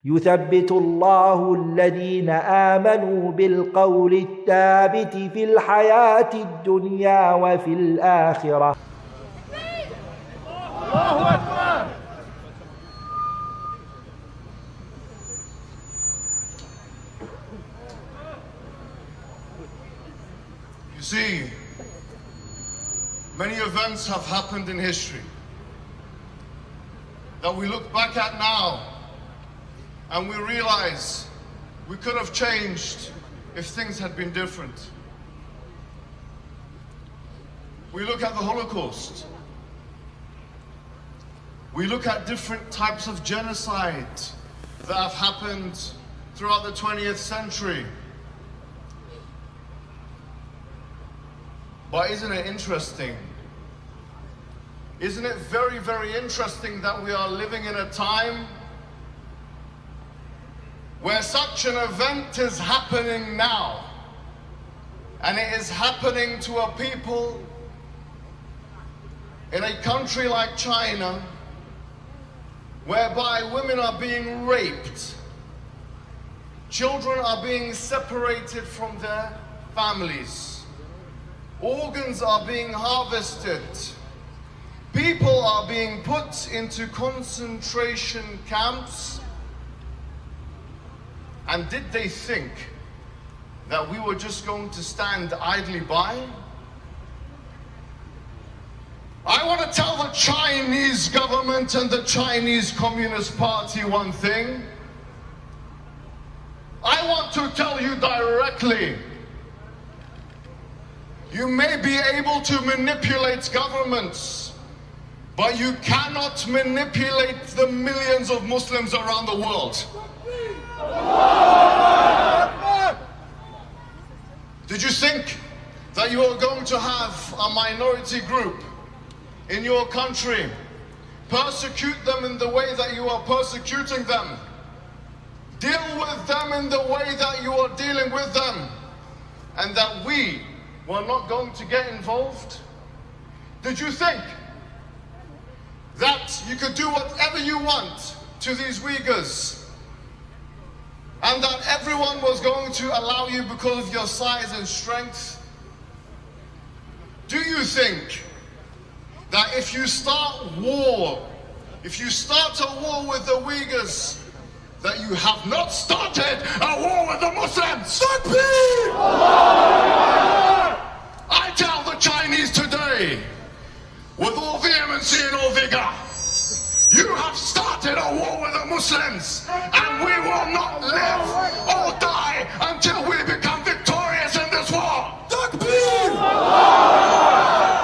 يثبت الله الذين آمنوا بالقول الثابت في الحياة الدنيا وفي الآخرة. الله أكبر. You see, many events have happened in history that we look back at now and we realize we could have changed if things had been different. We look at the Holocaust. We look at different types of genocide that have happened throughout the 20th century. But isn't it interesting? Isn't it very, very interesting that we are living in a time where such an event is happening now, and it is happening to a people in a country like China, whereby women are being raped, children are being separated from their families, organs are being harvested, people are being put into concentration camps. And did they think that we were just going to stand idly by? I want to tell the Chinese government and the Chinese Communist Party one thing. I want to tell you directly, you may be able to manipulate governments, but you cannot manipulate the millions of Muslims around the world. Did you think that you were going to have a minority group in your country, persecute them in the way that you are persecuting them, deal with them in the way that you are dealing with them, and that we were not going to get involved? Did you think that you could do whatever you want to these Uyghurs, and that everyone was going to allow you because of your size and strength? Do you think that if you start a war with the Uyghurs, that you have not started a war with the Muslims? I tell the Chinese today, with all vehemency and all vigor, you have started a war with the Muslims, and we will not live or die until we become victorious in this war.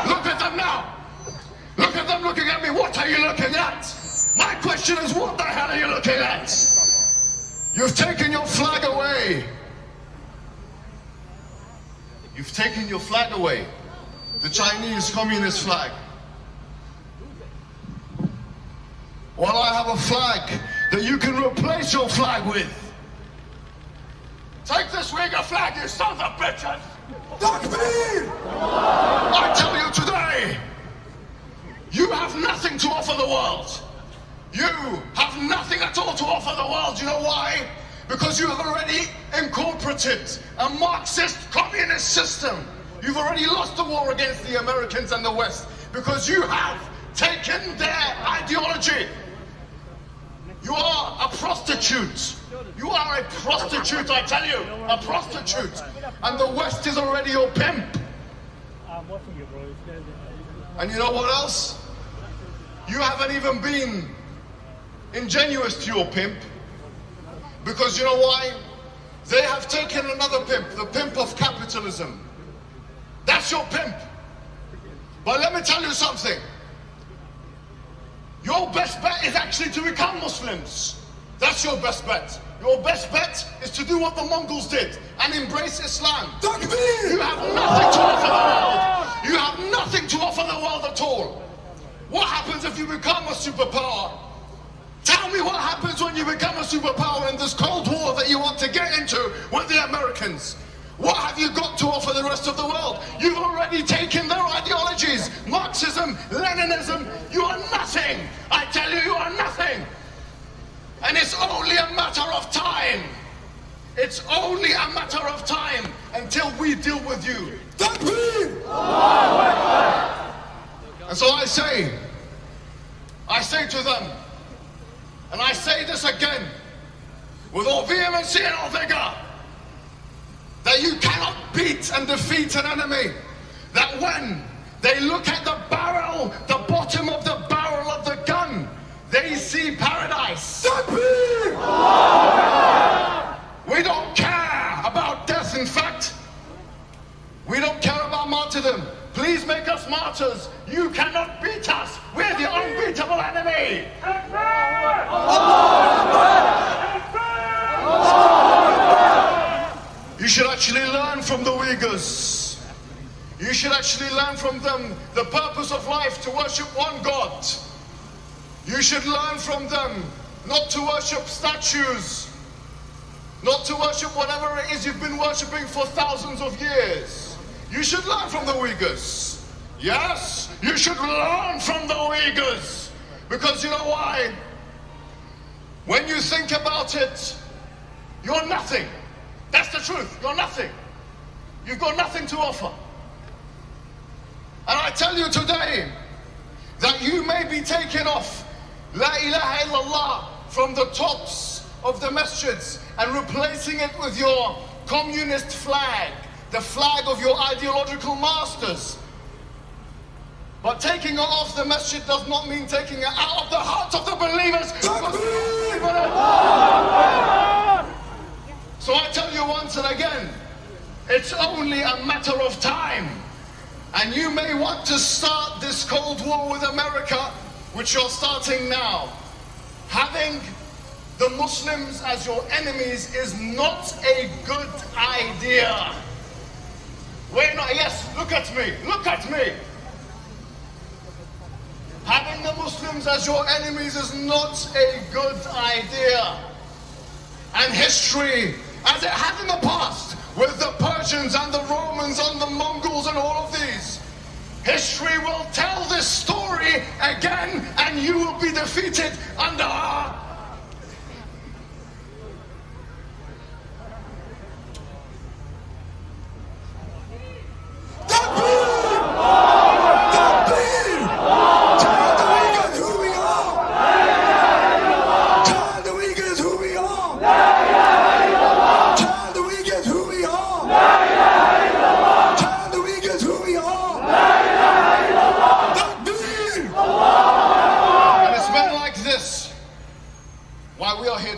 Look at them now. Look at them looking at me. What are you looking at? My question is, what the hell are you looking at? You've taken your flag away. You've taken your flag away. The Chinese Communist flag. Well, I have a flag that you can replace your flag with. Take this Uyghur flag, you sons of bitches! I tell you today, you have nothing to offer the world. You have nothing at all to offer the world. You know why? Because you have already incorporated a Marxist communist system. You've already lost the war against the Americans and the West, because you have taken their ideology. You are a prostitute. You are a prostitute, I tell you, a prostitute. And the West is already your pimp. And you know what else? You haven't even been ingenuous to your pimp. Because you know why? They have taken another pimp, the pimp of capitalism. That's your pimp. But let me tell you something. Your best bet is actually to become Muslims. That's your best bet. Your best bet is to do what the Mongols did and embrace Islam. You have nothing to offer the world. You have nothing to offer the world at all. What happens if you become a superpower? Tell me what happens when you become a superpower in this Cold War that you want to get into with the Americans. What have you got to offer the rest of the world? You've already taken their ideologies. Marxism, Leninism, you are nothing. I tell you, you are nothing. And it's only a matter of time. It's only a matter of time until we deal with you. And so I say to them, and I say this again, with all vehemency and all vigor, that you cannot beat and defeat an enemy. That when they look at the barrel, the bottom of the barrel of the gun, they see paradise. We don't care about death, in fact. We don't care about martyrdom. Please make us martyrs. You cannot beat us. We're the unbeatable enemy. You should actually learn from the Uyghurs. You should actually learn from them the purpose of life, to worship one God. You should learn from them not to worship statues, not to worship whatever it is you've been worshipping for thousands of years. You should learn from the Uyghurs. Yes, you should learn from the Uyghurs. Because you know why? When you think about it, you're nothing. That's the truth. You're nothing. You've got nothing to offer. And I tell you today that you may be taking off La ilaha illallah from the tops of the masjids and replacing it with your communist flag, the flag of your ideological masters. But taking it off the masjid does not mean taking it out of the hearts of the believers. So I tell you once and again, it's only a matter of time. And you may want to start this Cold War with America, which you're starting now. Having the Muslims as your enemies is not a good idea. We're not, yes, look at me, look at me. Having the Muslims as your enemies is not a good idea. And history, as it has in the past, with the Persians and the Romans and the Mongols and all of these, history will tell this story again, and you will be defeated under our...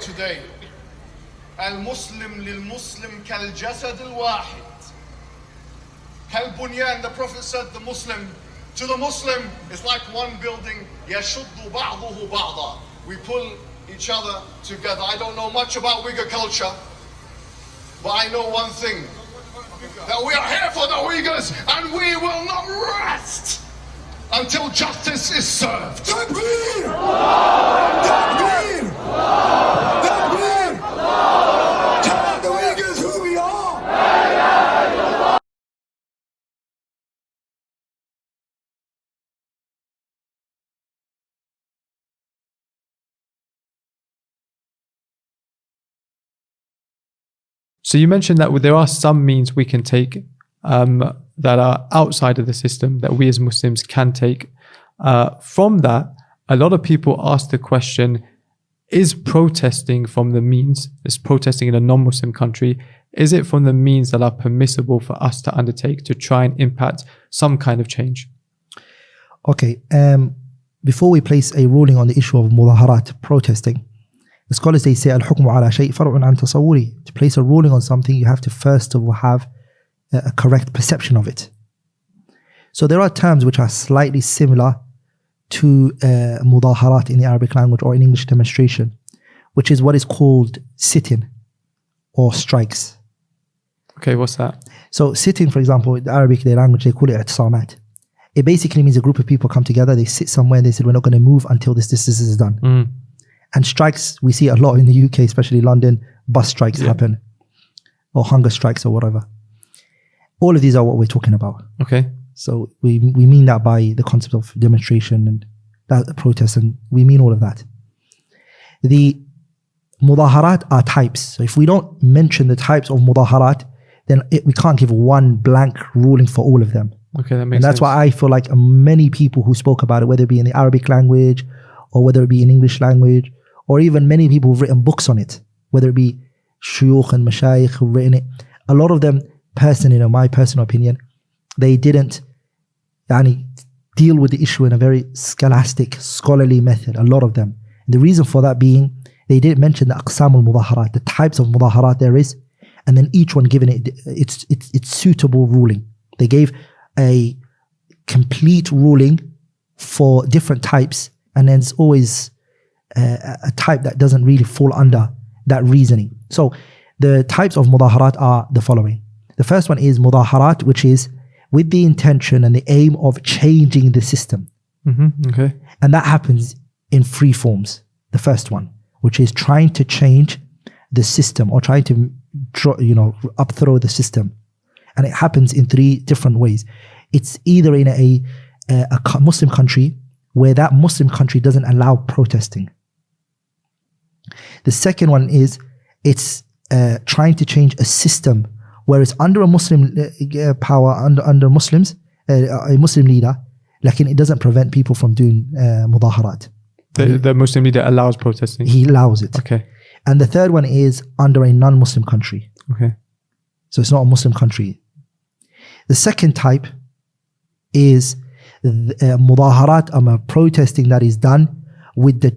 today. Al-Muslim lil-Muslim kal-jasad al-wahid. Kal-bunyan, the Prophet said the Muslim, to the Muslim, is like one building. Yashuddu ba'duhu ba'da. We pull each other together. I don't know much about Uyghur culture, but I know one thing, that we are here for the Uyghurs, and we will not rest until justice is served. Takbir! Takbir! Takbir! Tell the Uyghurs who we are! So you mentioned that there are some means we can take that are outside of the system that we as Muslims can take. From that, a lot of people ask the question, is protesting from the means, is protesting in a non-Muslim country, is it from the means that are permissible for us to undertake to try and impact some kind of change? Okay, before we place a ruling on the issue of mudaharat, protesting, the scholars, they say, al-hukmu ala shay' far'un an tasawwuri. To place a ruling on something, you have to first of all have a correct perception of it. So there are terms which are slightly similar to mudaharat in the Arabic language or in English demonstration, which is what is called sitting or strikes. Okay, what's that? So sitting, for example, in the Arabic, their language, they call it i'tisamat. It basically means a group of people come together, they sit somewhere, and they said, we're not going to move until this is done. Mm. And strikes, we see a lot in the UK, especially London, bus strikes happen, or hunger strikes or whatever. All of these are what we're talking about. Okay. So we mean that by the concept of demonstration and that protest, and we mean all of that. The mudaharat are types. So if we don't mention the types of mudaharat, then we can't give one blank ruling for all of them. Okay, that makes And that's sense. why I feel like many people who spoke about it, whether it be in the Arabic language or whether it be in English language, or even many people who've written books on it, whether it be shuyukh and mashayikh who've written it, a lot of them, in my personal opinion, they didn't deal with the issue in a very scholastic, scholarly method, a lot of them. And the reason for that being, they didn't mention the aqsam al-mudaharat, the types of mudaharat there is, and then each one given its suitable ruling. They gave a complete ruling for different types, and then there's always a type that doesn't really fall under that reasoning. So the types of mudaharat are the following. The first one is mudaharat, which is with the intention and the aim of changing the system. Okay. And that happens in three forms. The first one, which is trying to change the system or trying to upthrow the system. And it happens in three different ways. It's either in a Muslim country where that Muslim country doesn't allow protesting. The second one is it's trying to change a system where it's under a Muslim power, under Muslims, a Muslim leader, like it doesn't prevent people from doing mudaharat. The Muslim leader allows protesting. He allows it. Okay. And the third one is under a non-Muslim country. Okay. So it's not a Muslim country. The second type is mudaharat, protesting that is done with the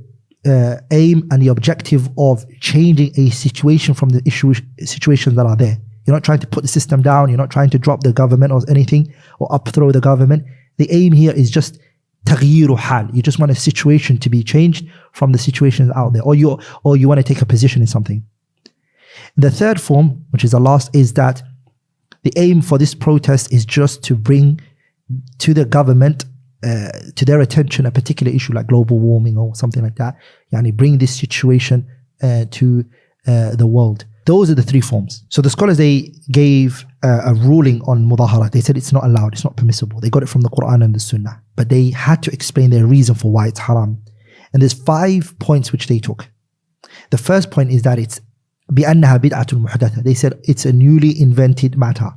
aim and the objective of changing a situation from the situations that are there. You're not trying to put the system down. You're not trying to drop the government or anything or upthrow the government. The aim here is just taghyiru hal. You just want a situation to be changed from the situations out there, or you want to take a position in something. The third form, which is the last, is that the aim for this protest is just to bring to the government, to their attention, a particular issue like global warming or something like that. Bring this situation to the world. Those are the three forms. So the scholars, they gave a ruling on mudaharat. They said it's not allowed, it's not permissible. They got it from the Quran and the Sunnah. But they had to explain their reason for why it's haram. And there's 5 points which they took. The first point is that it's بِأَنَّهَا بِدْعَةٌ مُحْدَثَةٌ. They said it's a newly invented matter.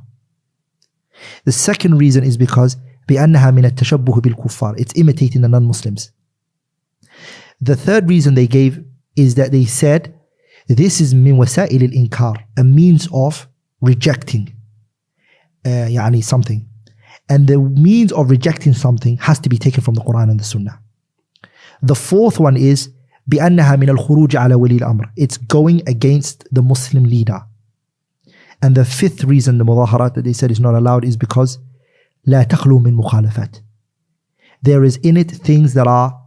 The second reason is because بِأَنَّهَا مِنَ التَّشَبُّهِ بِالْكُفَّارِ. It's imitating the non-Muslims. The third reason they gave is that they said this is min wasa'il al-inkar, a means of rejecting something. And the means of rejecting something has to be taken from the Quran and the Sunnah. The fourth one is بِأَنَّهَا مِنَ الْخُرُوجِ عَلَى وَلِي الْأَمْرِ. It's going against the Muslim leader. And the fifth reason, the mudaharat, that they said is not allowed is because لا تخلو من مخالفات. There is in it things that are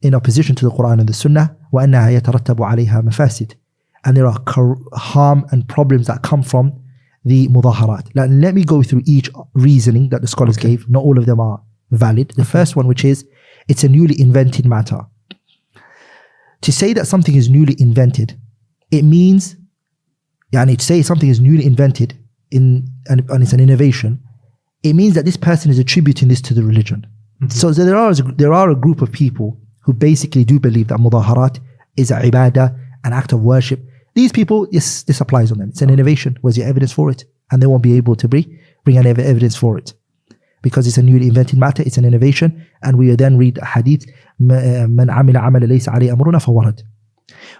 in opposition to the Quran and the Sunnah. وَأَنَّهَا يَتَرَتَّبُ عَلَيْهَا مَفَاسِدِ. And there are harm and problems that come from the mudaharat. Let me go through each reasoning that the scholars gave. Not all of them are valid. The first one, which is it's a newly invented matter. To say that something is newly invented, it means, to say something is newly invented and it's an innovation, it means that this person is attributing this to the religion. So there are a group of people who basically do believe that mudaharat is a ibadah, an act of worship. These people, yes, this applies on them. It's an innovation. Where's your evidence for it? And they won't be able to bring any evidence for it. Because it's a newly invented matter, it's an innovation. And we then read a hadith, مَنْ عَمِلَ عَمَلَ لَيْسَ عَلَيْهِ أَمْرُنَا فَوَرَدْ.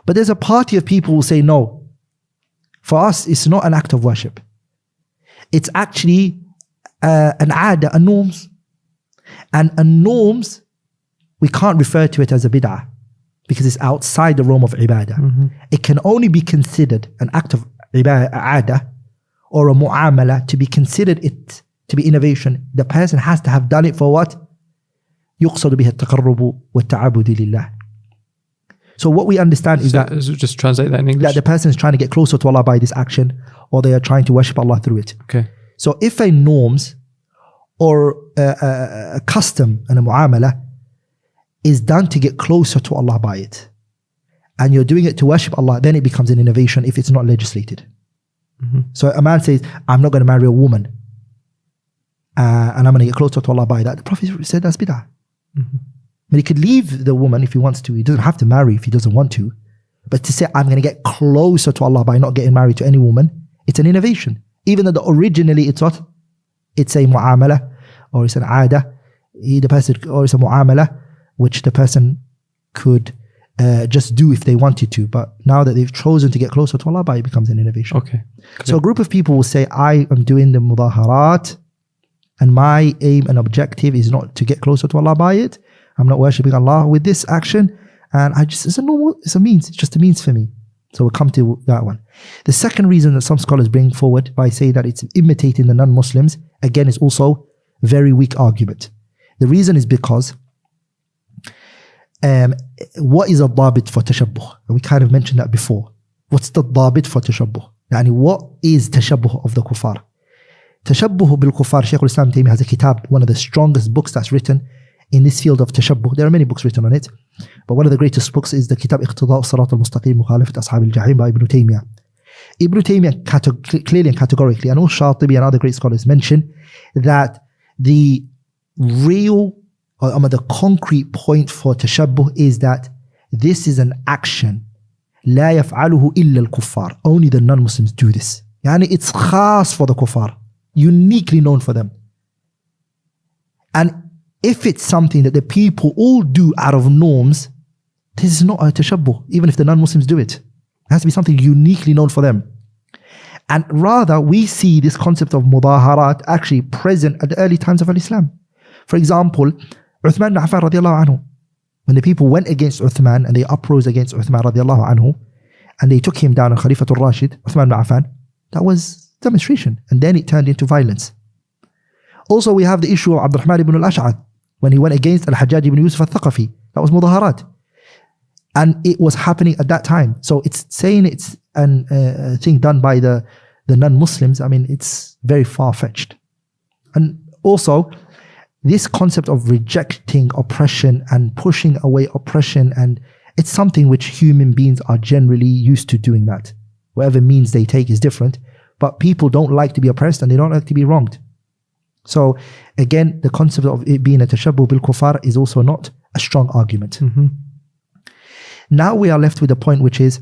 But there's a party of people who say, no, for us, it's not an act of worship. It's actually an aada, a norms. And a norms, we can't refer to it as a bid'ah, because it's outside the realm of ibadah. It can only be considered an act of ibadah or a mu'amala to be considered it to be innovation. The person has to have done it for what? يقصد بها التقرب والتعبد لله. So what we understand is that, just translate that in English. that the person is trying to get closer to Allah by this action, or they are trying to worship Allah through it. Okay. So if a norms or a custom and a mu'amala is done to get closer to Allah by it, and you're doing it to worship Allah, then it becomes an innovation if it's not legislated. So a man says, I'm not going to marry a woman and I'm going to get closer to Allah by that. The Prophet said that's bid'ah. But he could leave the woman if he wants to. He doesn't have to marry if he doesn't want to. But to say, I'm going to get closer to Allah by not getting married to any woman, it's an innovation. Even though originally it's what? It's a mu'amala, or it's an aada, or it's a mu'amala, which the person could just do if they wanted to. But now that they've chosen to get closer to Allah, it becomes an innovation. Okay. So a group of people will say, I am doing the mudaharat, and my aim and objective is not to get closer to Allah by it. I'm not worshipping Allah with this action. And it's a means. It's just a means for me. So we'll come to that one. The second reason that some scholars bring forward by saying that it's imitating the non-Muslims, again, is also a very weak argument. The reason is because what is a dabit for tashabbuh? We kind of mentioned that before. What's the dabit for tashabbuh? Yani what is tashabbuh of the kuffar? Tashabbuh bil kuffar, Shaykh al-Islam Taymiyyah has a kitab, one of the strongest books that's written in this field of tashabbuh. There are many books written on it, but one of the greatest books is the kitab Iqtida' as-Sirat al-Mustaqim Mukhalafat Ashab al-Jahim by Ibn Taymiyyah. Ibn Taymiyyah clearly and categorically, and all Shatibi and other great scholars mention that the real the concrete point for tashabbuh is that this is an action لا يفعله إلا الكفار. Only the non-Muslims do this. Yani it's khas for the kuffar, uniquely known for them. And if it's something that the people all do out of norms, this is not a tashabbuh, even if the non-Muslims do it. It has to be something uniquely known for them. And rather, we see this concept of mudaharat actually present at the early times of Islam. For example, Uthman ibn Affan radiallahu anhu, when the people went against Uthman and they uprose against Uthman radiallahu anhu, and they took him down on Khalifatul Rashid, Uthman ibn Affan, that was demonstration. And then it turned into violence. Also, we have the issue of Abdurrahman ibn al-Ash'ad, when he went against Al-Hajjaj ibn Yusuf al-Thaqafi. That was mudaharat. And it was happening at that time. So it's saying it's a thing done by the non-Muslims. I mean, it's very far-fetched. And also, this concept of rejecting oppression and pushing away oppression, and it's something which human beings are generally used to doing that. Whatever means they take is different. But people don't like to be oppressed and they don't like to be wronged. So again, the concept of it being a tashabbuh bil kuffar is also not a strong argument. Mm-hmm. Now we are left with a point which is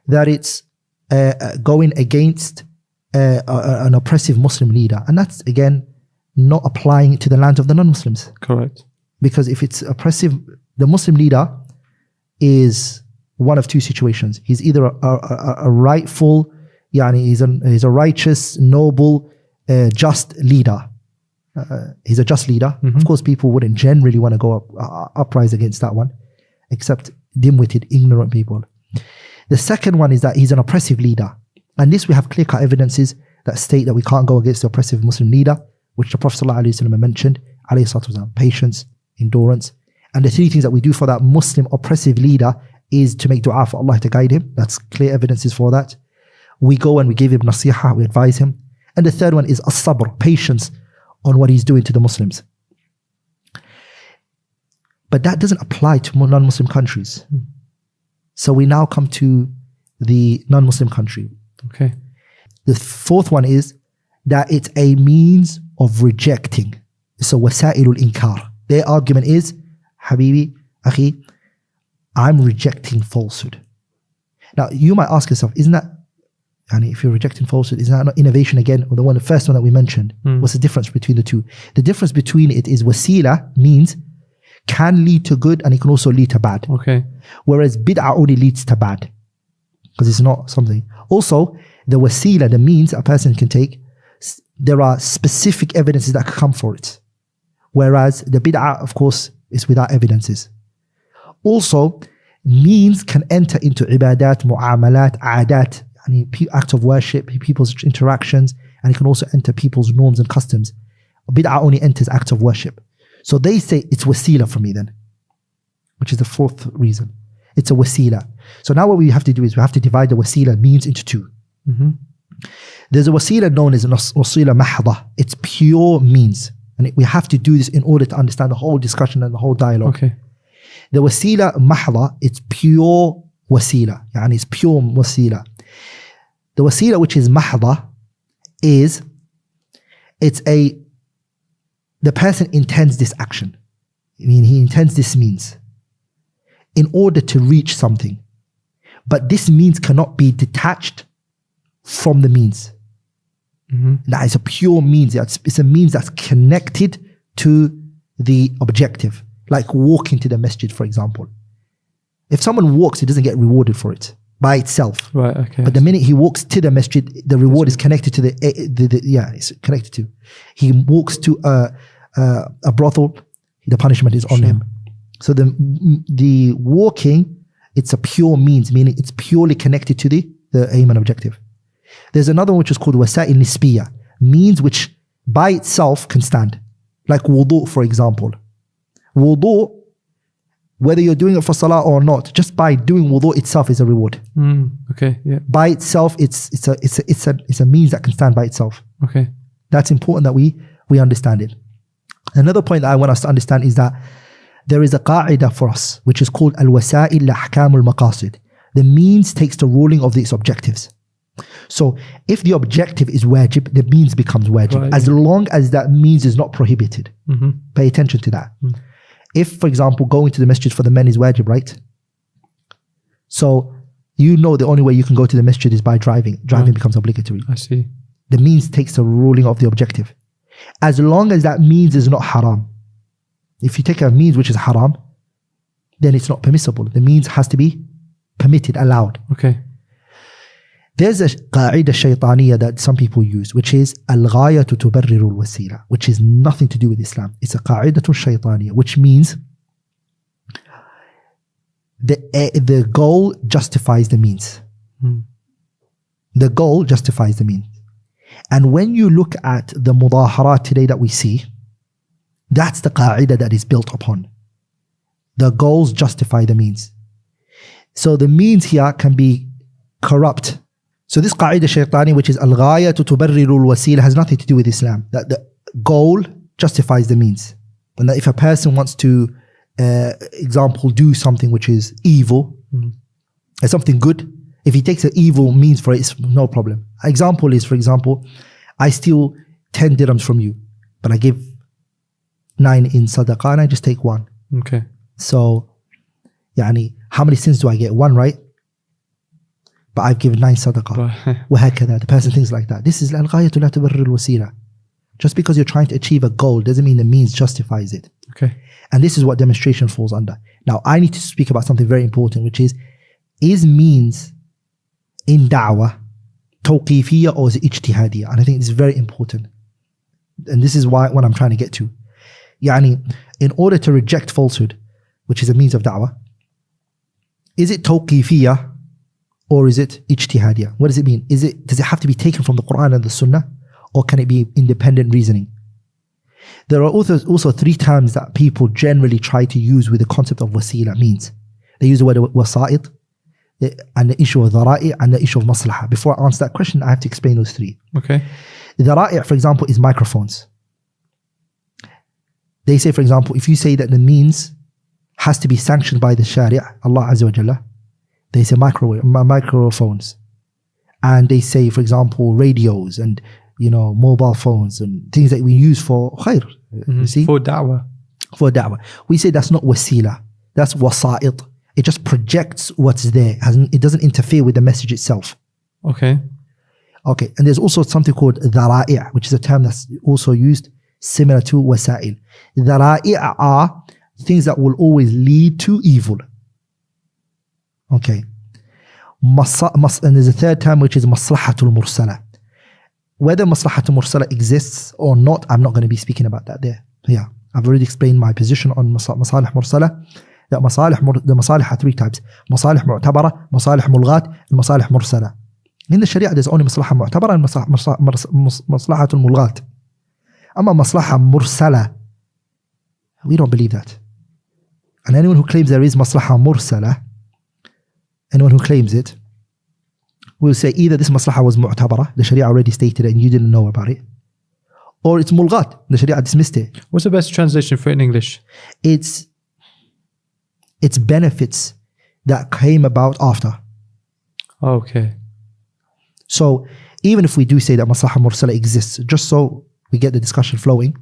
that it's going against an oppressive Muslim leader. And that's, again, not applying to the land of the non-Muslims. Correct. Because if it's oppressive, the Muslim leader is one of two situations. He's either a rightful, he's a righteous, noble, just leader. He's a just leader. Mm-hmm. Of course, people wouldn't generally want to go uprise against that one, except dim-witted, ignorant people. The second one is that he's an oppressive leader. And this we have clear-cut evidences that state that we can't go against the oppressive Muslim leader, which the Prophet ﷺ mentioned, patience, endurance. And the three things that we do for that Muslim oppressive leader is to make dua for Allah to guide him. That's clear evidences for that. We go and we give him nasiha, we advise him. And the third one is as-sabr, patience on what he's doing to the Muslims. But that doesn't apply to non-Muslim countries. So we now come to the non-Muslim country. Okay. The fourth one is that it's a means of rejecting. So wasa'ilul inkar. Their argument is, Habibi, Akhi, I'm rejecting falsehood. Now you might ask yourself, isn't that, if you're rejecting falsehood, isn't that not innovation again? Or the first one that we mentioned? What's the difference between the two? The difference between it is wasila means can lead to good and it can also lead to bad. Okay. Whereas bid'ah only leads to bad because it's not something. Also, the wasila, the means a person can take, there are specific evidences that can come for it. Whereas the bid'ah, of course, is without evidences. Also, means can enter into ibadat, mu'amalat, adat, acts of worship, people's interactions, and it can also enter people's norms and customs. Bid'ah only enters acts of worship. So they say it's wasila for me then, which is the fourth reason. It's a wasila. So now what we have to do is we have to divide the wasila means into two. Mm-hmm. There's a wasila known as a wasila mahda. It's pure means. And we have to do this in order to understand the whole discussion and the whole dialogue. Okay. The wasila mahda, it's pure wasila. It's pure wasila. The wasila which is mahda is, the person intends this action. He intends this means in order to reach something. But this means cannot be detached from the means. That is a pure means. It's a means that's connected to the objective. Like walking to the masjid, for example. If someone walks, he doesn't get rewarded for it by itself. Right, okay. But the minute he walks to the masjid, the reward is connected to it's connected to. He walks to a brothel, the punishment is on him. So the walking, it's a pure means, meaning it's purely connected to the aim and objective. There's another one which is called wasa'il nisbiya, means which by itself can stand. Like wudu, for example. Wudu, whether you're doing it for salah or not, just by doing wudu itself is a reward. Okay, yeah. By itself, it's a means that can stand by itself. Okay. That's important that we understand it. Another point that I want us to understand is that there is a qa'idah for us, which is called al-wasa'il ahkam al-maqasid. The means takes the ruling of its objectives. So if the objective is wajib, the means becomes wajib, right, as long as that means is not prohibited. Pay attention to that. If, for example, going to the masjid for the men is wajib, right? So you know the only way you can go to the masjid is by driving. Driving becomes obligatory. I see. The means takes the ruling of the objective. As long as that means is not haram. If you take a means which is haram, then it's not permissible. The means has to be permitted, allowed. Okay. There's a qa'idah shaytaniyah that some people use, which is al-ghayatu tubarriru al-wasila, which is nothing to do with Islam. It's a qa'idah shaytaniyah, which means the goal justifies the means. The goal justifies the means. And when you look at the mudaharat today that we see, that's the qa'idah that is built upon. The goals justify the means. So the means here can be corrupt. So this qa'idah shaytani, which is al-ghayatu tubarriru al-wasila, has nothing to do with Islam. That the goal justifies the means. And that if a person wants to, example, do something which is evil, something good, if he takes an evil means for it, it's no problem. Example is, for example, I steal 10 dirhams from you, but I give 9 in sadaqah and I just take 1. Okay. So, yani, how many sins do I get? 1, right? But I've given 9 sadaqah. وهكذا. The person thinks like that. This is al-ghayatu la tubarrir al-wasila. Just because you're trying to achieve a goal doesn't mean the means justifies it. Okay. And this is what demonstration falls under. Now, I need to speak about something very important, which is means in da'wah tawqifiyya or is it ijtihadiyya? And I think this is very important. And this is what I'm trying to get to. Yani, in order to reject falsehood, which is a means of da'wah, is it tawqifiyya or is it ijtihadiyya? What does it mean? Does it have to be taken from the Quran and the Sunnah, or can it be independent reasoning? There are also 3 terms that people generally try to use with the concept of wasila, means. They use the word wasa'id, and the issue of dhara'i, and the issue of maslaha. Before I answer that question, I have to explain those 3. Okay. Dhara'i, for example, is microphones. They say, for example, if you say that the means has to be sanctioned by the Sharia, Allah Azza wa Jalla, they say microphones. And they say, for example, radios and, mobile phones and things that we use for khair. You see? For da'wah. For da'wah. We say that's not wasila. That's wasa'id. It just projects what's there. It doesn't interfere with the message itself. Okay. Okay. And there's also something called dhara'i', which is a term that's also used similar to wasa'il. Dhara'i' are things that will always lead to evil. Okay. And there's a third term which is maslahatul mursala. Whether maslahatul mursala exists or not, I'm not going to be speaking about that there. Yeah. I've already explained my position on masalih mursala. That the masalih are 3 types. Masalih mu'tabara, masalih mulghat, and masalih mursala. In the Sharia, there's only maslaha mu'tabara and maslahatul mulghat. Amma maslaha mursala, we don't believe that. And anyone who claims there is maslaha mursala, anyone who claims it, will say either this maslaha was mu'tabara, the Sharia already stated it and you didn't know about it, or it's mulghat, the Sharia dismissed it. What's the best translation for it in English? It's benefits that came about after. Okay. So even if we do say that maslaha mursala exists, just so we get the discussion flowing,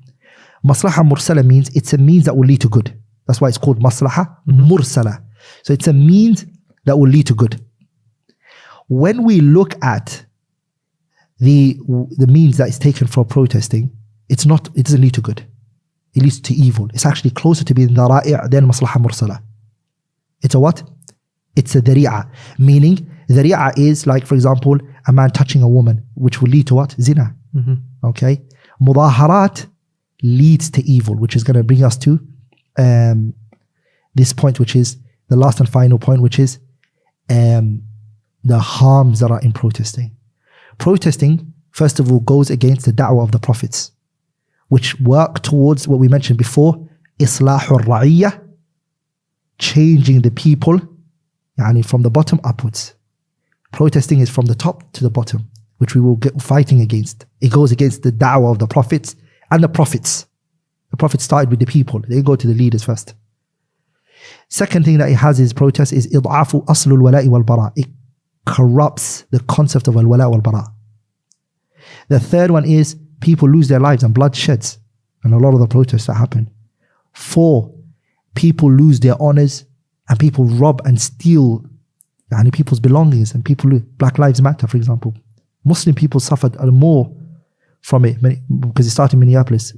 maslaha mursala means it's a means that will lead to good. That's why it's called maslaha mursala. So it's a means that will lead to good. When we look at the means that is taken for protesting, it doesn't lead to good. It leads to evil. It's actually closer to being dhara'i' than maslaha mursala. It's a what? It's a dhari'ah. Meaning, dhari'ah is like, for example, a man touching a woman, which will lead to what? Zina. Okay? Mudaharat leads to evil, which is going to bring us to this point, which is the last and final point, which is the harms that are in protesting. Protesting, first of all, goes against the da'wah of the prophets, which work towards what we mentioned before, islahur ra'iyyah, changing the people, yani from the bottom upwards. Protesting is from the top to the bottom, which we will get fighting against. It goes against the da'wah of the prophets and the prophets. The prophets started with the people. They go to the leaders first. Second thing that it has is protest is id'afu aslul wala'i wal bara. It corrupts the concept of al-wala' wal bara. The third one is people lose their lives and blood sheds, and a lot of the protests that happen. 4, people lose their honors and people rob and steal people's belongings, and Black Lives Matter, for example. Muslim people suffered more from it because it started in Minneapolis.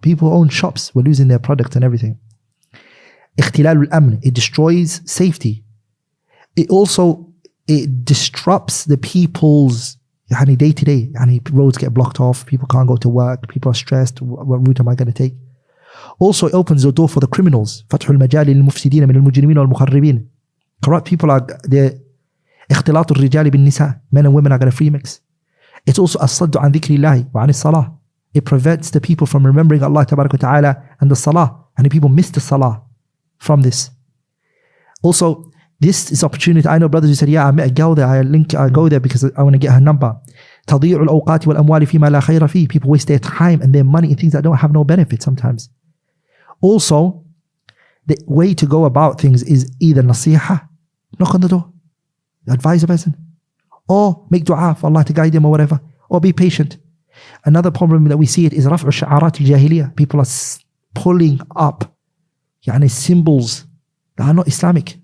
People who own shops were losing their product and everything. Ikhtilal al-amn, it destroys safety. It disrupts the people's day to day. Roads get blocked off, people can't go to work, people are stressed, what route am I going to take? Also, it opens the door for the criminals. Fathul majali lil-mufsidina min al-mujrimin wal-mukharribin. Corrupt people are there. اختلاط الرجال بالنساء, men and women are going to free mix. It's also الصد عن ذكر الله وعن الصلاة. It prevents the people from remembering Allah tabarak wa ta'ala and the salah, and the people miss the salah from this. Also, this is opportunity. I know brothers who said, yeah, I met a girl there, I go there because I want to get her number. تضيع الأوقات والأموال فيما لا خير فيه. People waste their time and their money in things that don't have no benefit sometimes. Also, the way to go about things is either nasiha, knock on the door, advise a person, or make dua for Allah to guide him or whatever, or be patient. Another problem that we see it is raf'u sha'arat al-jahiliyyah. People are pulling up symbols that are not Islamic.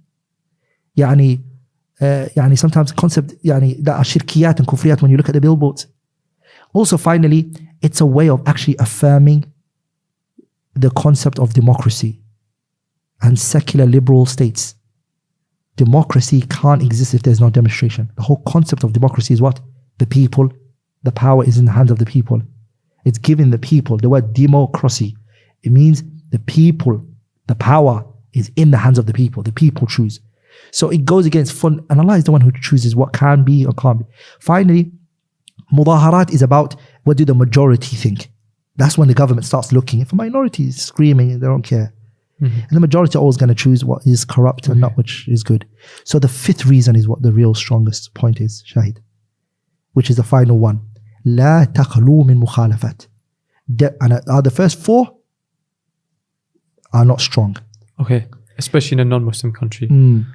Sometimes concept that are shirkiyat and kufriyat when you look at the billboards. Also, finally, it's a way of actually affirming the concept of democracy and secular liberal states. Democracy can't exist if there's no demonstration. The whole concept of democracy is what? The people. The power is in the hands of the people. It's giving the people. The word democracy, it means the people. The power is in the hands of the people. The people choose. So it goes against fun, and Allah is the one who chooses what can be or can't be. Finally, mudaharat is about what do the majority think. That's when the government starts looking. If a minority is screaming, they don't care. And the majority are always going to choose what is corrupt and not which is good. So the 5th reason is what the real strongest point is, Shahid, which is the final one. لا تخلو من مخالفات. And the first 4 are not strong. Okay, especially in a non-Muslim country.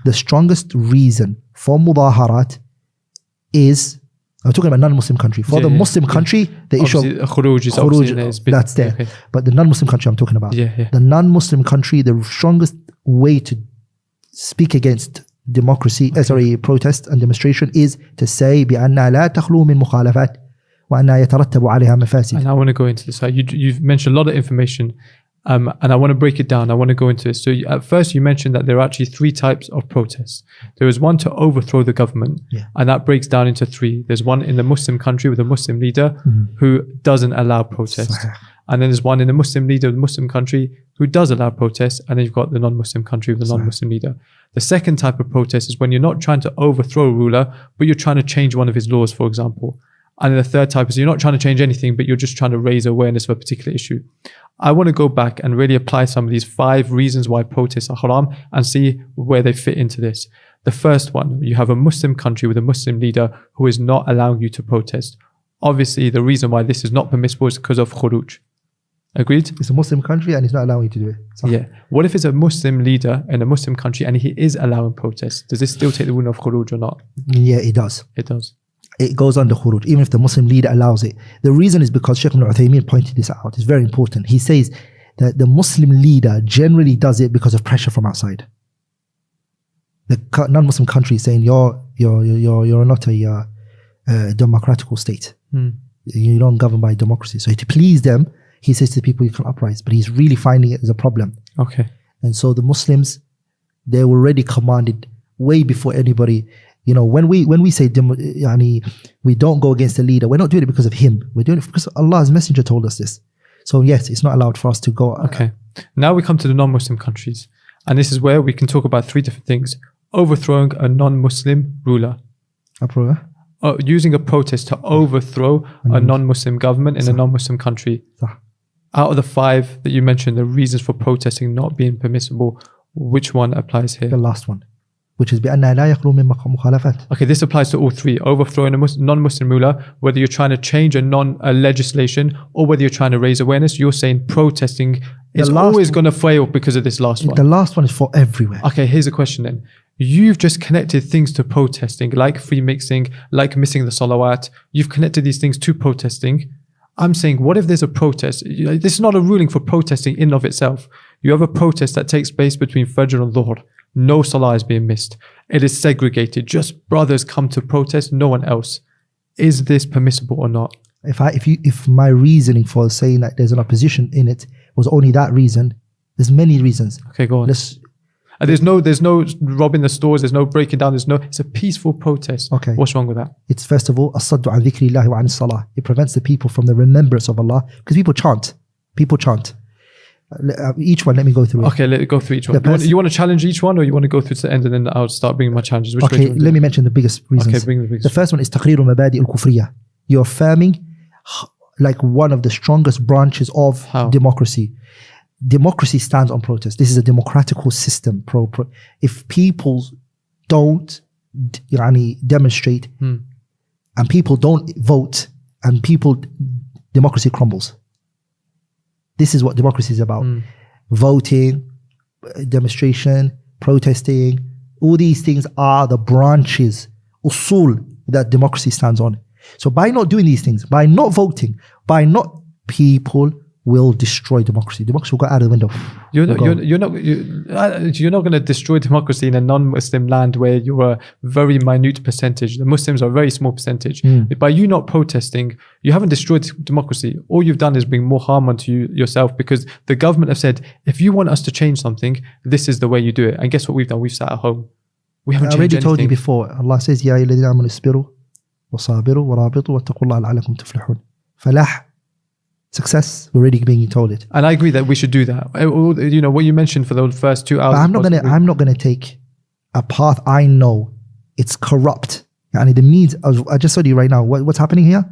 The strongest reason for mudaharat is, I'm talking about non-Muslim country. For the Muslim country, the issue of khuruj is that's there. Okay. But the non-Muslim country I'm talking about. The non-Muslim country, the strongest way to speak against democracy, protest and demonstration is to say بأن لا تخلو من مخالفات وأن يترتب عليها مفاسد. And I want to go into this. You've mentioned a lot of information. And I want to break it down. I want to go into this. So at first you mentioned that there are actually 3 types of protests. There is one to overthrow the government, and that breaks down into 3. There's one in the Muslim country with a Muslim leader who doesn't allow protest. And then there's one in the Muslim leader of the Muslim country who does allow protest, and then you've got the non-Muslim country with the non-Muslim leader. The second type of protest is when you're not trying to overthrow a ruler, but you're trying to change one of his laws, for example. And then the third type is you're not trying to change anything, but you're just trying to raise awareness of a particular issue. I want to go back and really apply some of these 5 reasons why protests are haram and see where they fit into this. The first one, you have a Muslim country with a Muslim leader who is not allowing you to protest. Obviously, the reason why this is not permissible is because of khuruj. Agreed? It's a Muslim country and he's not allowing you to do it. Yeah. What if it's a Muslim leader in a Muslim country and he is allowing protests? Does this still take the ruling of khuruj or not? Yeah, it does. It does. It goes under khuruj, even if the Muslim leader allows it. The reason is because Shaykh ibn Uthaymeen pointed this out. It's very important. He says that the Muslim leader generally does it because of pressure from outside. The non-Muslim country is saying, you're not a democratical state. You don't govern by democracy. So to please them, he says to the people, you can uprise. But he's really finding it as a problem. Okay. And so the Muslims, they were already commanded way before anybody. When we say we don't go against the leader, we're not doing it because of him. We're doing it because Allah's messenger told us this. So yes, it's not allowed for us to go. Okay. Now we come to the non-Muslim countries. And this is where we can talk about three different things. Overthrowing a non-Muslim ruler. Using a protest to overthrow a non-Muslim government in a non-Muslim country. Out of the five that you mentioned, the reasons for protesting not being permissible, which one applies here? The last one, which is بأنها لا يخلو من مخالفات. Okay, this applies to all three. Overthrowing a non-Muslim ruler, whether you're trying to change a legislation or whether you're trying to raise awareness, you're saying protesting is always going to fail because of this last one. The last one is for everywhere. Okay, here's a question then. You've just connected things to protesting, like free mixing, like missing the salawat. You've connected these things to protesting. I'm saying, what if there's a protest? This is not a ruling for protesting in of itself. You have a protest that takes place between Fajr and Dhuhr. No salah is being missed. It is segregated. Just brothers come to protest, no one else. Is this permissible or not? If my reasoning for saying that there's an opposition in it was only that reason, there's many reasons. Okay, go on. There's no robbing the stores. There's no breaking down. It's a peaceful protest. Okay. What's wrong with that? It's first of all, as-saddu an dhikrillahi wa an salah. It prevents the people from the remembrance of Allah because people chant. Each one, let me go through it. Okay, let me go through each one. You want to challenge each one, or you want to go through to the end and then I'll start bringing my challenges? Okay, let me mention the biggest reasons. Okay, bring the biggest. The first one is taqreer al-mabadi al-kufriyah. You're affirming like one of the strongest branches of democracy. Democracy stands on protest. This is a democratical system. If people don't demonstrate and people don't vote and democracy crumbles. This is what democracy is about. Voting, demonstration, protesting, all these things are the branches, usul, that democracy stands on. So by not doing these things, by not voting, people will destroy democracy. Democracy will go out of the window. You're not going to destroy democracy in a non-Muslim land where you're a very minute percentage. The Muslims are a very small percentage. By you not protesting, you haven't destroyed democracy. All you've done is bring more harm onto yourself, because the government have said, if you want us to change something, this is the way you do it. And guess what we've done? We've sat at home. We haven't changed anything. I already told you before. Allah says, Ya ayyuhalladhina amanu isbiru wa sabiru wa rabitu wattaqullaha la'allakum tuflihun. Falah. Success, we're already being told it. And I agree that we should do that. What you mentioned for the first 2 hours. But I'm not gonna take a path I know it's corrupt. The means, I just told you right now, what's happening here?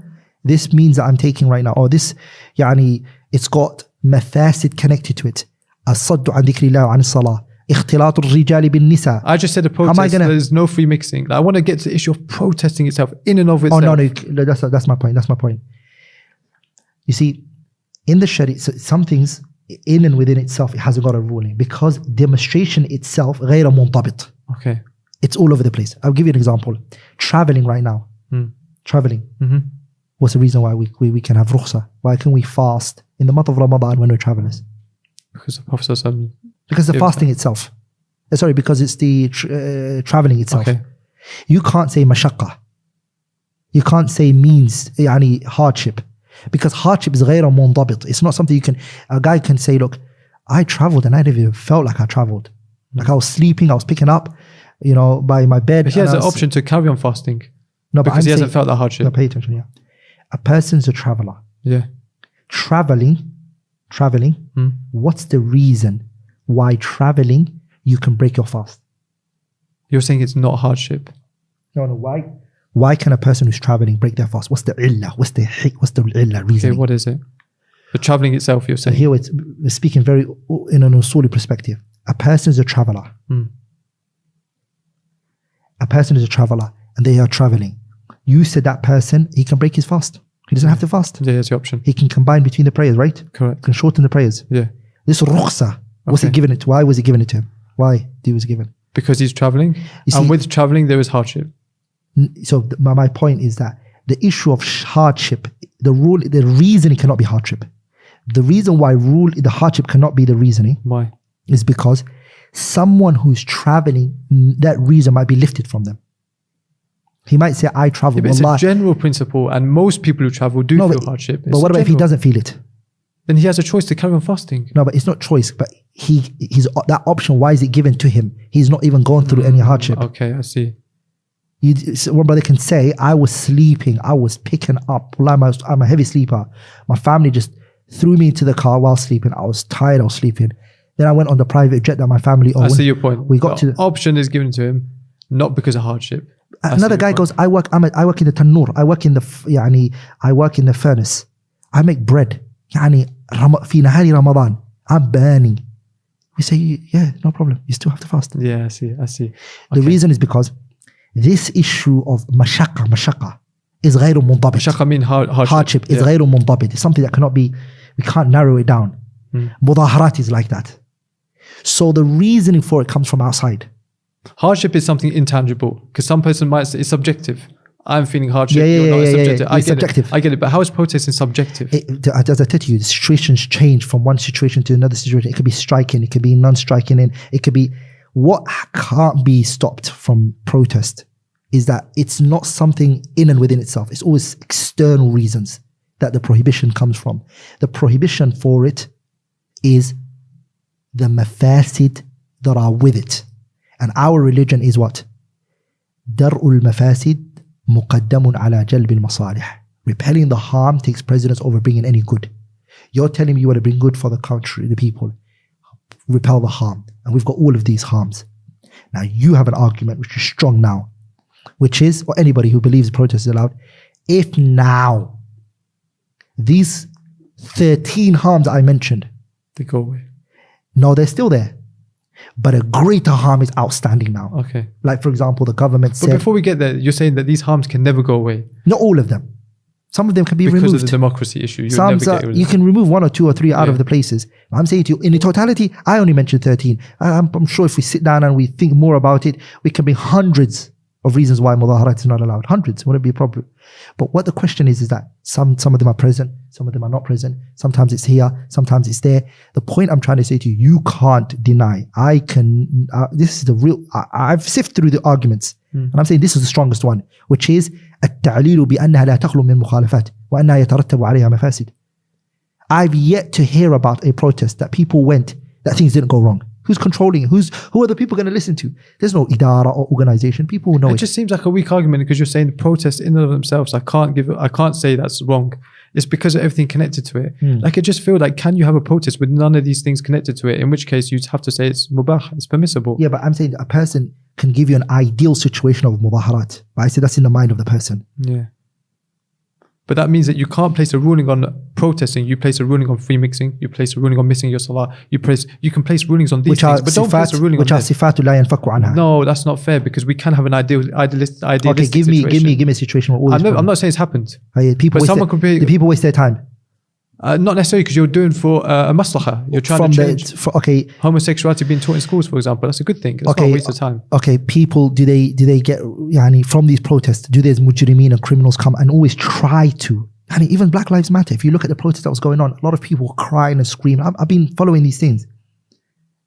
This means that I'm taking right now, or this, it's got mafasid connected to it. As-saddu an dhikrillah wa an salah. اختلاط الرجال بالنساء. I just said a protest. There's no free mixing. I want to get to the issue of protesting itself in and of itself. Oh no, that's my point. You see, in the Sharia, some things in and within itself, it hasn't got a ruling, because demonstration itself غير منضبط. Okay. It's all over the place. I'll give you an example. Traveling right now. Traveling. What's the reason why we can have rukhsa? Why can we fast in the month of Ramadan when we're travelers? Because the Prophet because the fasting itself. Because it's the traveling itself. Okay. You can't say mashaqqa. You can't say means, hardship. Because hardship is غير منضبط. It's not something a guy can say, look, I traveled and I never even felt like I traveled. Like I was sleeping, I was picking up, by my bed. But he has an option to carry on fasting. No, because he hasn't felt that hardship. No, pay attention, yeah. A person's a traveler. Yeah. Traveling, what's the reason why traveling you can break your fast? You're saying it's not hardship. No, why? Why can a person who's traveling break their fast? What's the illah? What's the illah reason? Okay, what is it? The traveling itself, you're saying? So here we're speaking very in an usuli perspective. A person is a traveler. A person is a traveler and they are traveling. You said that person, he can break his fast. He doesn't have to fast. Yeah, that's the option. He can combine between the prayers, right? Correct. He can shorten the prayers. Yeah. This rukhsa, what's it given it? Why was it given it to him? Why was it given? Because he's traveling. And with traveling, there is hardship. So my point is that the issue of hardship, the reason it cannot be hardship. The reason why the hardship cannot be the reasoning. Why? Is because someone who's traveling, that reason might be lifted from them. He might say, I travel. But it's a general principle, and most people who travel do feel hardship. But what about if he doesn't feel it? Then he has a choice to carry on fasting. No, but it's not choice. But he's that option. Why is it given to him? He's not even going through any hardship. Okay, I see. One brother can say, I was sleeping. I was picking up. I'm a heavy sleeper. My family just threw me into the car while sleeping. I was tired. I was sleeping. Then I went on the private jet that my family owned. I see your point. We got the option is given to him, not because of hardship. Another guy goes, I work in the tannoor. I work in the furnace. I make bread. في نهار Ramadan. I'm burning. We say, yeah, no problem. You still have to fast. Yeah, I see. Okay. The reason is because this issue of mashaqqa is غير منضبط. Mashaqqa mean hardship. Is غير منضبط. It's something that cannot be, we can't narrow it down. Mudaharat is like that. So the reasoning for it comes from outside. Hardship is something intangible, because some person might say it's subjective. I'm feeling hardship. You're not. It's subjective. It's subjective. I get it. But how is protesting subjective? As I said to you, the situations change from one situation to another situation. It could be striking. It could be non-striking. It could be what can't be stopped from protest is that it's not something in and within itself. It's always external reasons that the prohibition comes from. The prohibition for it is the mafasid that are with it. And our religion is what? Dar'ul mafasid muqaddamun ala jalbil masalih. Repelling the harm takes precedence over bringing any good. You're telling me you want to bring good for the country, the people. Repel the harm. And we've got all of these harms. Now you have an argument which is strong now, which is, or anybody who believes protest is allowed, if now these 13 harms I mentioned, they go away. No, they're still there. But a greater harm is outstanding now. Okay. Like, for example, the government said... But before we get there, you're saying that these harms can never go away. Not all of them. Some of them can be removed. Because of the democracy issue. You can remove 1 or 2 or 3 out of the places. I'm saying to you, in totality, I only mentioned 13. I'm sure if we sit down and we think more about it, we can bring hundreds of reasons why mudaharat is not allowed. Hundreds. Wouldn't be a problem. But what the question is that some of them are present, some of them are not present. Sometimes it's here, sometimes it's there. The point I'm trying to say to you, you can't deny. This is the real, I've sifted through the arguments. And I'm saying this is the strongest one, which is التعليل بأنها لا تخلو من مخالفات وأنها يترتب عليها مفاسد. I've yet to hear about a protest that people went, that things didn't go wrong. Who's controlling it? Who are the people going to listen to? There's no idara or organization. People know it. It just seems like a weak argument because you're saying the protests in and of themselves, I can't say that's wrong. It's because of everything connected to it. Like, it just feels like, can you have a protest with none of these things connected to it? In which case you'd have to say it's mubah, it's permissible. Yeah, but I'm saying a person can give you an ideal situation of mudaharat. But I say that's in the mind of the person. Yeah. But that means that you can't place a ruling on protesting. You place a ruling on free mixing. You place a ruling on missing your salah. You can place rulings on these things, but don't place a ruling on this. No, that's not fair, because we can have an idealistic okay, give me a situation where all I'm not saying it's happened. The people waste their time. Not necessarily, because you're doing for a maslaha. You're trying to change homosexuality being taught in schools, for example. That's a good thing. It's not a waste of time. Okay, people, do they get from these protests, do these mujrimeen and criminals come and always try to, even Black Lives Matter, if you look at the protest that was going on, a lot of people were crying and screaming. I've been following these things.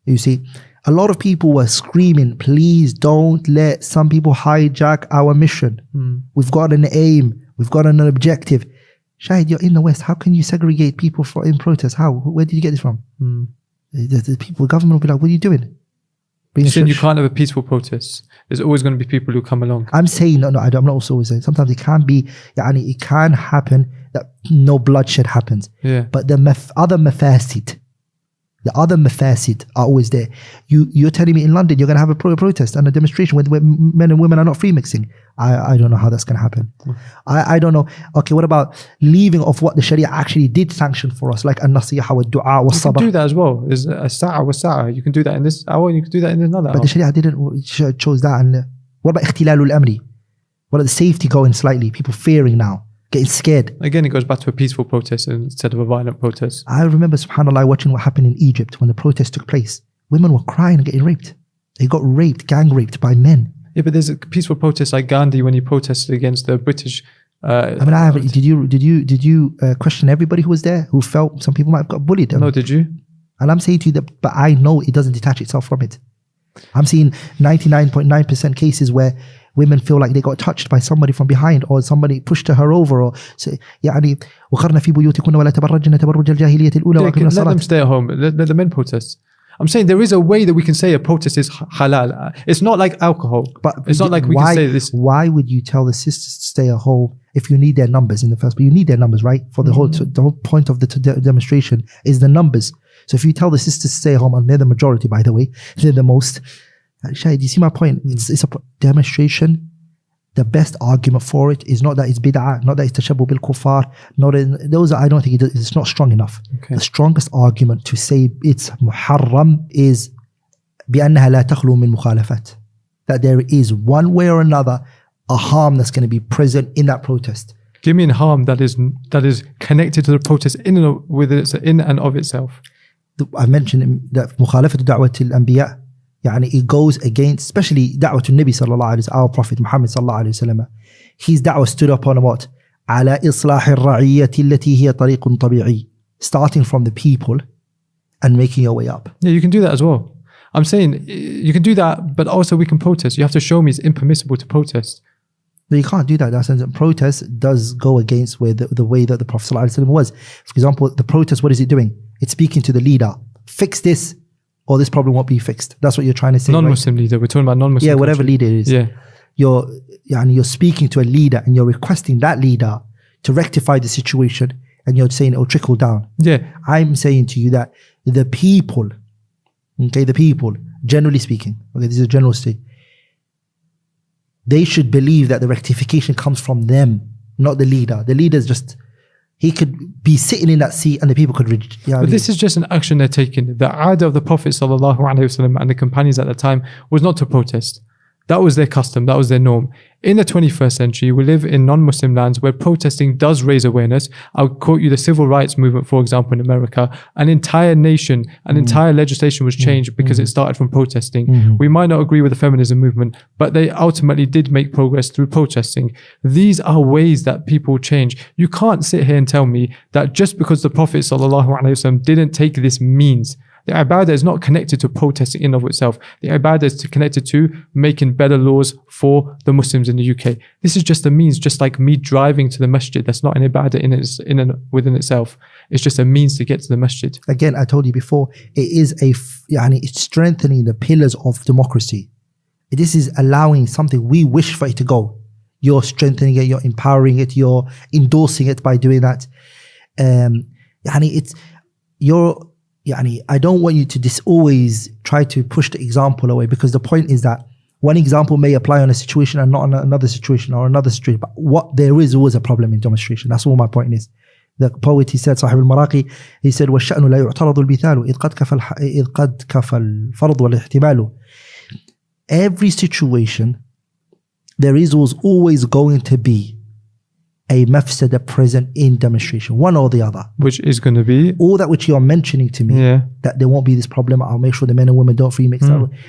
You see, a lot of people were screaming, please don't let some people hijack our mission. We've got an aim. We've got an objective. Shahid, you're in the West. How can you segregate people in protest? How? Where did you get this from? The people, the government will be like, what are you doing? You can't have a peaceful protest. There's always going to be people who come along. I'm saying, I'm not also always saying, sometimes it can be, it can happen that no bloodshed happens. Yeah. But the other mafasid are always there. You're telling me in London you're going to have a protest and a demonstration where men and women are not free mixing. I don't know how that's going to happen. I don't know. Okay, what about leaving off what the Sharia actually did sanction for us, like an-nasiha wa du'a wa sabr? You can do that as well. There's a sa'a wa sa'a. You can do that in this hour and you can do that in another hour. But the Sharia chose that. And what about ikhtilalul amri? What about the safety going slightly? People fearing now, getting scared. Again, it goes back to a peaceful protest instead of a violent protest. I remember, subhanAllah, watching what happened in Egypt when the protest took place. Women were crying and getting raped. They got raped, gang raped by men. Yeah, but there's a peaceful protest like Gandhi when he protested against the British. Did you question everybody who was there, who felt some people might have got bullied? No, did you? And I'm saying to you that, but I know it doesn't detach itself from it. I'm seeing 99.9% cases where women feel like they got touched by somebody from behind, or somebody pushed her over, or يعني وقرن في بيوتكن ولا تبرجن تبرج الجاهلية الأولى وأقمنا Let them الصلاة. stay at home. Let the men protest. I'm saying there is a way that we can say a protest is halal. It's not like alcohol. But it's not like we can say this. Why would you tell the sisters to stay at home if you need their numbers in the first place? You need their numbers, right? For the whole point of the demonstration is the numbers. So if you tell the sisters to stay at home, and they're the majority, by the way, they're the most. Shahid, you see my point? It's a demonstration. The best argument for it is not that it's bid'ah, not that it's tashabbuh bil kuffar, I don't think it's not strong enough. Okay. The strongest argument to say it's muharram is بأنها لا تخلو من مخالفات. That there is one way or another a harm that's going to be present in that protest. Do you mean harm that is connected to the protest in and of itself? I mentioned that مخالفة دعوة الأنبياء, يعني it goes against, especially دعوة النبي صلى الله عليه وسلم, our Prophet Muhammad صلى الله عليه وسلم. His da'wah stood upon what? على إصلاح الرعية التي هي طريق طبيعي. Starting from the people and making your way up. Yeah, you can do that as well. I'm saying you can do that, but also we can protest. You have to show me it's impermissible to protest. No, you can't do that. That sense, protest does go against where the way that the Prophet ﷺ was. For example, the protest, what is it doing? It's speaking to the leader. Fix this, or this problem won't be fixed. That's what you're trying to say. Non-Muslim leader. We're talking about non-Muslim. Yeah, whatever leader it is. Yeah. You're speaking to a leader and you're requesting that leader to rectify the situation, and you're saying it will trickle down. Yeah. I'm saying to you that the people, generally speaking, okay, this is a general state, they should believe that the rectification comes from them, not the leader. The leader's just, he could be sitting in that seat and the people could read. But this is just an action they're taking. The aada of the Prophet ﷺ and the companions at the time was not to protest. That was their custom. That was their norm. In the 21st century, we live in non-Muslim lands where protesting does raise awareness. I'll quote you the civil rights movement, for example, in America. An entire nation, an entire legislation was changed because it started from protesting. We might not agree with the feminism movement, but they ultimately did make progress through protesting. These are ways that people change. You can't sit here and tell me that just because the Prophet ﷺ didn't take this means. The ibadah is not connected to protesting in and of itself. The ibadah is connected to making better laws for the Muslims in the UK. This is just a means, just like me driving to the masjid. That's not an ibadah within itself. It's just a means to get to the masjid. Again, I told you before, it is it's strengthening the pillars of democracy. This is allowing something we wish for it to go. You're strengthening it, you're empowering it, you're endorsing it by doing that. I don't want you to always try to push the example away, because the point is that one example may apply on a situation and not on another situation or another situation. But what there is always a problem in demonstration. That's all my point is. The poet, he said, صاحب المراقي, he said, وَالشَّأْنُ لَا يُعْتَرَضُ الْبِثَالُ إِذْ قَدْ كَفَى الْفَرْضُ وَالْإِحْتِمَالُ. Every situation, there is always going to be a mafsada present in demonstration, one or the other. Which is going to be? All that which you're mentioning to me, that there won't be this problem, I'll make sure the men and women don't free mix.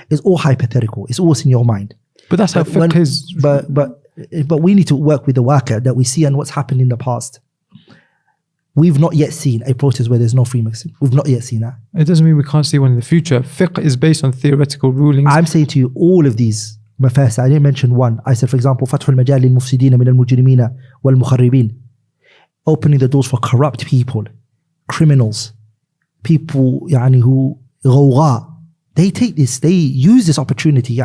It's all hypothetical. It's always in your mind. But that's how fiqh is. But we need to work with the waqi' that we see and what's happened in the past. We've not yet seen a protest where there's no free mixing. We've not yet seen that. It doesn't mean we can't see one in the future. Fiqh is based on theoretical rulings. I'm saying to you, all of these مفاسد. I didn't mention one. I said, for example, فتح المجال للمفسدين من المجرمين والمخربين. Opening the doors for corrupt people, criminals, people who غوغاء. They take this, they use this opportunity.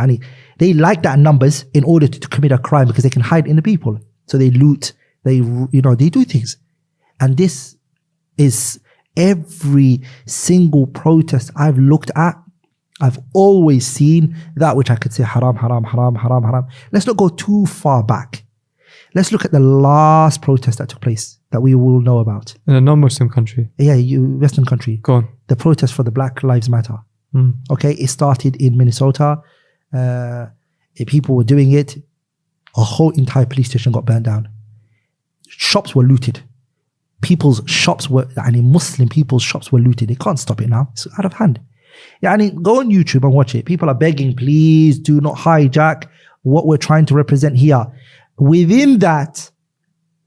They like that numbers in order to commit a crime, because they can hide in the people. So they loot, they do things. And this is every single protest I've looked at. I've always seen that which I could say haram, haram, haram, haram, haram. Let's not go too far back. Let's look at the last protest that took place that we will know about. In a non-Muslim country? Yeah, Western country. Go on. The protest for the Black Lives Matter. Okay, it started in Minnesota. People were doing it. A whole entire police station got burned down. Shops were looted. Muslim people's shops were looted. They can't stop it now. It's out of hand. Go on YouTube and watch it. People are begging, please do not hijack what we're trying to represent here. Within that,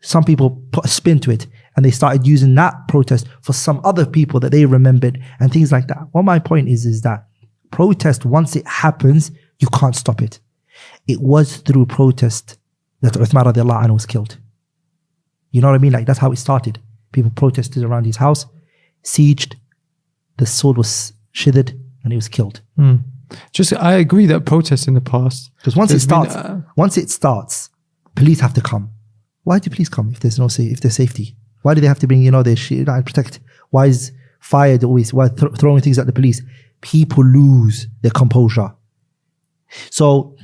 some people put a spin to it and they started using that protest for some other people that they remembered and things like that. What my point is that protest, once it happens, you can't stop it. it was through protest that Uthman radiallahu anhu was killed. You know what I mean? Like that's how it started. People protested around his house, sieged, the sword was shithered, and he was killed. I agree that protests in the past, because once it starts, police have to come. Why do police come if there's safety? Why do they have to bring their shit and protect? Why is fire always? Why throwing things at the police? People lose their composure. So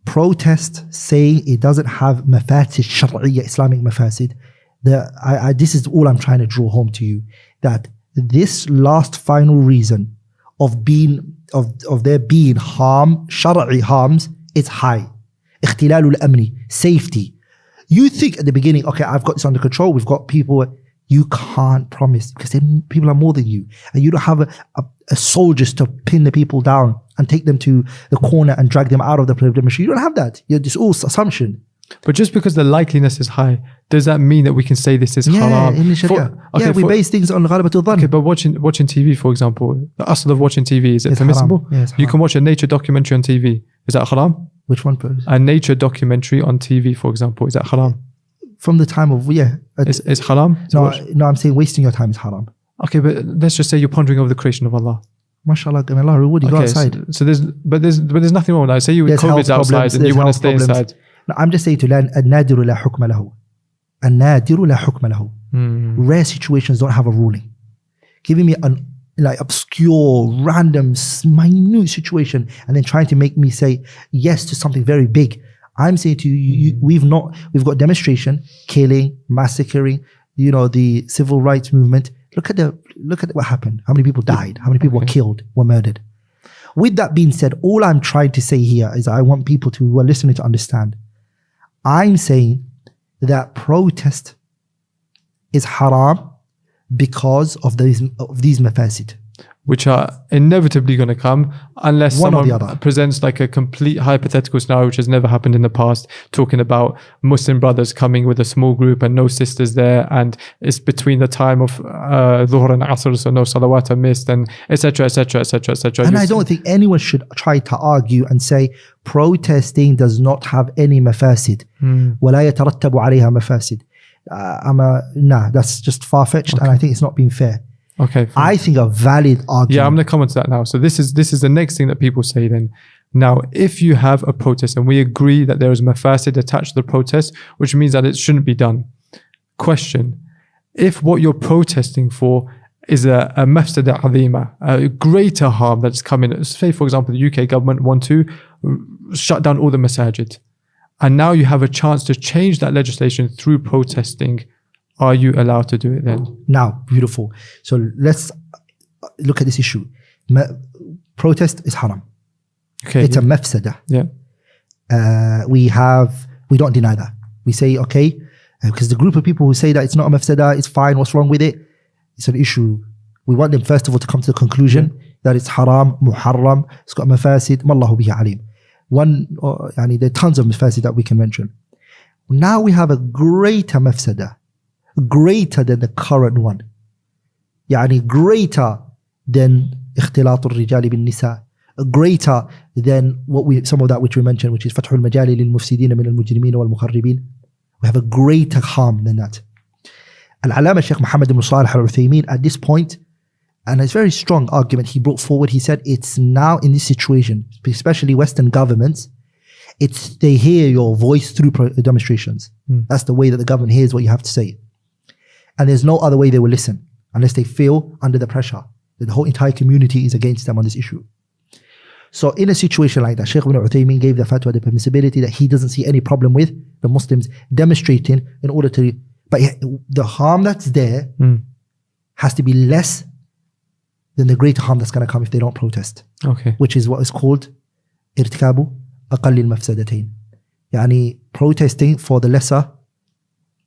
protest saying it doesn't have mafasid shar'iyya, Islamic mafasid. This is all I'm trying to draw home to you, that this last final reason of there being harm, shar'i harms, is high. Ikhtilalul amni, safety. You think at the beginning, okay, I've got this under control, we've got people, you can't promise because people are more than you, and you don't have a soldiers to pin the people down and take them to the corner and drag them out of the demonstration. You don't have that. It's all assumption. But just because the likeliness is high, does that mean that we can say this is haram? In the Sharia. We base things on ghalabatul dhann. Okay, but watching TV, for example, the asl of watching TV, is it permissible? Yeah, you can watch a nature documentary on TV. Is that haram? Which one, please? A nature documentary on TV, for example, is that haram? From the time of, Is haram? No, I'm saying wasting your time is haram. Okay, but let's just say you're pondering over the creation of Allah. MashaAllah, may Allah reward you, go outside. So there's nothing wrong with that. Say COVID's outside and you want to stay inside. No, I'm just saying to learn النادر لا حكم له. النادر لا حكم له. Rare situations don't have a ruling. Giving me an obscure, random, minute situation and then trying to make me say yes to something very big. I'm saying to you, we've got demonstration, killing, massacring, the civil rights movement. Look at what happened. How many people died? How many people were killed, were murdered? With that being said, all I'm trying to say here is I want people who are listening to understand. I'm saying that protest is haram because of these mafasid, which are inevitably going to come unless someone presents like a complete hypothetical scenario which has never happened in the past, talking about Muslim brothers coming with a small group and no sisters there, and it's between the time of Dhuhr and Asr, so no salawat are missed, and etc. And I don't think anyone should try to argue and say protesting does not have any mafasid. وَلَا يَتَرَتَّبُ عَلَيْهَا مَفَاسِد. That's just far-fetched, and I think it's not being fair. Okay. Fine. I think a valid argument. Yeah, I'm going to come on to that now. So this is the next thing that people say then. Now, if you have a protest and we agree that there is mafasid attached to the protest, which means that it shouldn't be done. Question: if what you're protesting for is a mafsada azima, a greater harm that's coming, say for example the UK government want to shut down all the masajid, and now you have a chance to change that legislation through protesting, are you allowed to do it then? Now, beautiful. So let's look at this issue. Protest is haram. Okay. It's a mafsada. Yeah. We don't deny that. We say, okay, because the group of people who say that it's not a mafsada, it's fine, what's wrong with it? It's an issue. We want them first of all to come to the conclusion that it's haram, muharram, it's got mafasid, mallahu bihi alim. There are tons of mafasid that we can mention. Now we have a greater mafsada, greater than the current one. Greater than اختلاط الرجال بالنساء, greater than some of that which we mentioned, which is فتح المجال للمفسدين من المجرمين والمخربين. We have a greater harm than that. Al-Alama Sheikh Mohammed ibn Salih al-Uthaymin at this point, and it's a very strong argument he brought forward, he said it's now in this situation, especially Western governments, they hear your voice through demonstrations. That's the way that the government hears what you have to say. And there's no other way they will listen unless they feel under the pressure that the whole entire community is against them on this issue. So in a situation like that, Shaykh ibn Uthaymin gave the fatwa, the permissibility that he doesn't see any problem with the Muslims demonstrating in order to, but the harm that's there has to be less than the greater harm that's going to come if they don't protest. Okay. Which is what is called irtikabu aqall al-mafsadatayn. Protesting for the lesser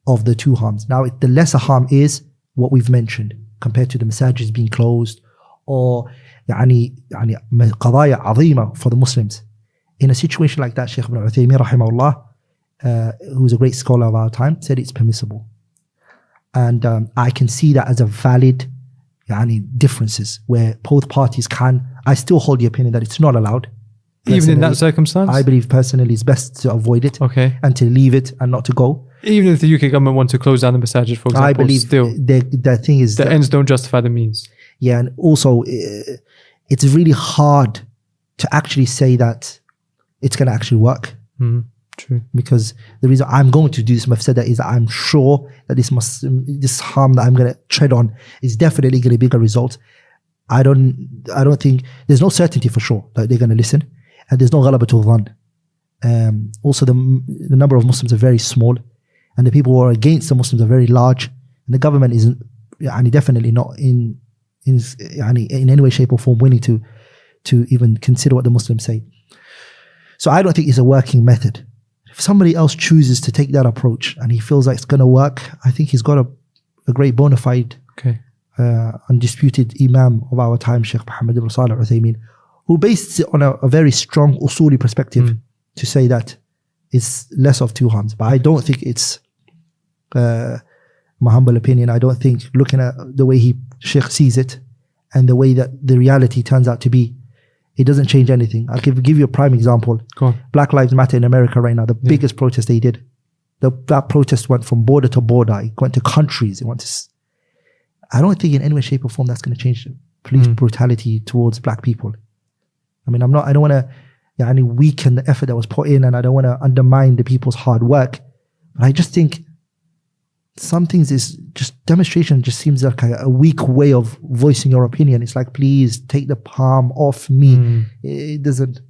of the two harms. Now, the lesser harm is what we've mentioned compared to the masajids being closed or qadaya azima for the Muslims. In a situation like that, Shaykh ibn Uthaymin rahimahullah, who's a great scholar of our time, said it's permissible. And I can see that as a valid differences where both parties can. I still hold the opinion that it's not allowed. Even in that circumstance? I believe personally it's best to avoid it Okay. and to leave it and not to go. Even if the UK government want to close down the masajid, for example, I believe still, the thing is the ends don't justify the means. yeah, and also it's really hard to actually say that it's going to actually work. True. Because the reason I'm going to do this mafsada is that I'm sure that this harm that I'm going to tread on is definitely going to be a result. I don't think there's no certainty for sure that they're going to listen, and there's no ghalabatul dhann. Also, the number of Muslims are very small, and the people who are against the Muslims are very large, and the government isn't definitely not in any way, shape, or form willing to even consider what the Muslims say. So I don't think it's a working method. If somebody else chooses to take that approach and he feels like it's going to work, I think he's got a great bona fide, undisputed Imam of our time, Sheikh Mohammed ibn Salih al-Uthaymeen, who based it on a very strong usuli perspective to say that it's less of two harms. But I don't think it's, my humble opinion, I don't think looking at the way Sheikh sees it and the way that the reality turns out to be, it doesn't change anything. I'll give you a prime example. Go on. Black Lives Matter in America right now, the biggest protest they did. That protest went from border to border. It went to countries. I don't think in any way, shape or form that's going to change police brutality towards black people. I mean, I don't want to weaken the effort that was put in, and I don't want to undermine the people's hard work. But I just think some things is just demonstration just seems like a weak way of voicing your opinion. It's like, please take the palm off me. It doesn't.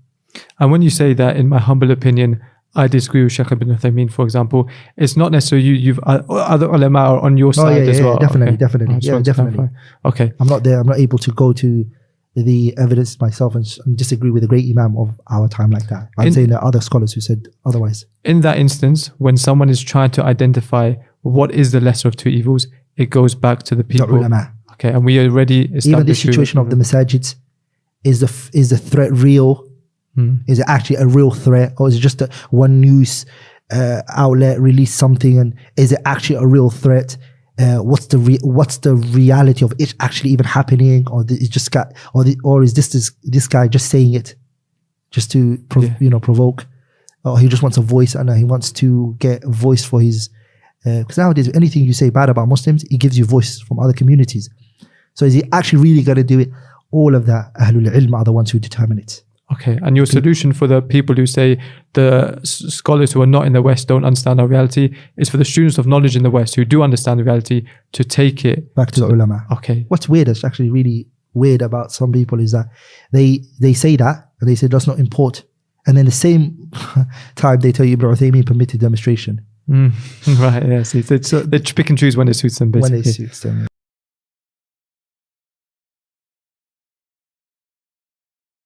And when you say that, in my humble opinion, I disagree with Sheikh ibn Uthaymeen, for example. It's not necessarily you've other ulama are on your side as well. Definitely. Okay. I'm not there. I'm not able to go to the evidence myself and disagree with a great Imam of our time like that. I'm saying there are other scholars who said otherwise. In that instance, when someone is trying to identify what is the lesser of two evils, it goes back to the people. The ulama. Okay, and we already established. Even the situation of the masajids, is the threat real? Is it actually a real threat, or is it just one news outlet released something, and is it actually a real threat? What's the reality of it actually even happening, or is this guy just saying it just to provoke, or he just wants a voice and he wants to get a voice for his. Because nowadays, anything you say bad about Muslims, it gives you voice from other communities. So is he actually really going to do it? All of that, Ahlul Ilm are the ones who determine it. Okay, and your solution for the people who say the scholars who are not in the West don't understand our reality is for the students of knowledge in the West who do understand the reality to take it back to the ulama. Okay. What's weird, it's actually really weird about some people, is that they say that and they say let's not import, and then the same time they tell you Ibn Uthaymeen permitted demonstration. Right, yes. So they pick and choose when it suits them, basically. When it suits them.